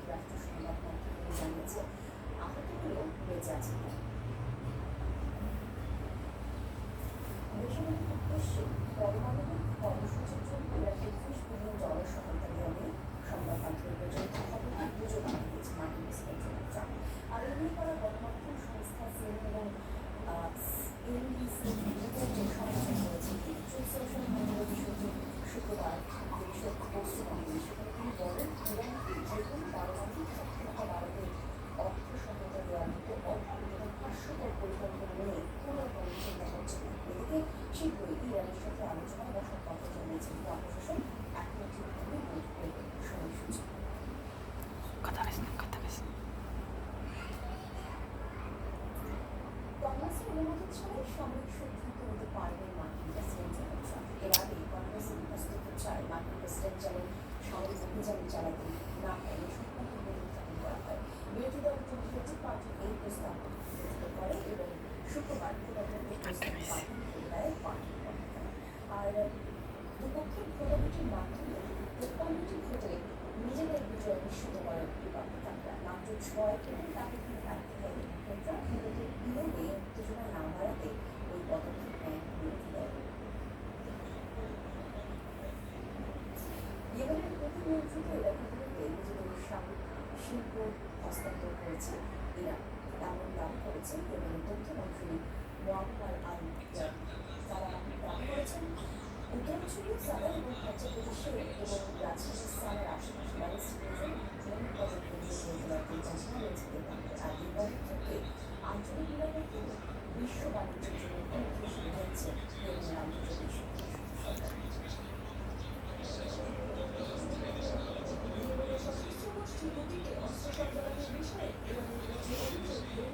যুক্তরাষ্ট্র সংবাদ মাধ্যমে জানিয়েছে আহতগুলো বেঁচে আছে। বেসামরিক উদ্দেশ্যে পরমাণবিক কর্মসূচির জন্য ইরাকের $30 বিলিয়ন সহায়তা দেওয়া নিয়ে সংবাদ মাধ্যমে প্রচারিত খবরটি গুজব আনিয়েছে মার্কিন প্রেসিডেন্ট ডোনাল্ড ট্রাম্প। আর এ নিয়ে করা গণমাধ্যম সংস্থা সিএনএন এবং এনবিসি রিপোর্টে সমালোচনা করেছে। ট্রুথ সোশ্যাল মিডিয়ার বিষয়টি শুক্রবার যেসব পোস্ট করেন সেখানে তিনি বলেন ইরানকে যে কোনো পারমাণবিক সক্ষমতা বাড়াতে অর্থ সহায়তা দেওয়ার মতো অদ্ভুত এবং হাস্যকর পরিকল্পনা নিয়ে কোনো রকম চিন্তা করছে না। এদিকে শীঘ্রই ইরানের সাথে আলোচনায় বসার কথা জানিয়েছেন ট্রাম্প প্রশাসন। এখনো ঠিকভাবে বৈঠকের সময়সূচি। কংগ্রেসের অনুমতি ছাড়াই সামরিক সিদ্ধান্ত নিতে পারবেন মার্কিন প্রেসিডেন্ট ডোনাল্ড ট্রাম্প। এর আগে কংগ্রেসের হস্তক্ষেপ ছাড়াই মার্কিন প্রেসিডেন্ট যেন সামরিক অভিযান চালাতে না পারেন সংক্রান্ত বিল উত্থাপন করা হয়। বিরোধী দল ডেমোক্রেটিক পার্টি এই প্রস্তাব বিরোধিতা করে এবং শুক্রবার ভোটারদের প্রস্তাব বাতিল করে দেয় পার্টির কর্মকর্তারা। আর দুপক্ষের ভোটাভুটির মাধ্যমে 53টি ভোটে নিজেদের বিজয় নিশ্চিত করেন রিপাবলিকানরা। মাত্র 6 এবং তাকে তিনি প্রার্থী হয় ডেমোক্রেটরা। ভোটের বিরোধে উত্তেজনা না বাড়াতে ওই পদক্ষেপ নেয় বিরোধী দল। ইয়েমেনের হুতি নিয়ন্ত্রিত এলাকাগুলোতে নিজেদের সামরিক শিল্প হস্তান্তর করেছে ইরান, এমন দাবি করেছেন ইয়েমেনের তথ্যমন্ত্রী মোয়াম্মার আল জাবরি। তারা দাবি করেছেন উত্তরাঞ্চলীয় সাদার এবং হজ্জা প্রদেশে এবং রাজধানী সানার আশেপাশে ব্যালিস্টিক ড্রোন প্রজেক্ট নিয়ে তোলার পরিকল্পনা রয়েছে তেহরানের। আর এই প্রজেক্ট থেকে আঞ্চলিক নিরাপত্তা ও বিশ্ব বাণিজ্যের জন্য হুমকি হিসেবে দেখছে ইয়েমেনের আন্তর্জাতিক সরকার। সশস্ত্র গোষ্ঠী হুতিকে অস্ত্র সরবরাহের বিষয়ে ইরানের যে অভিযোগ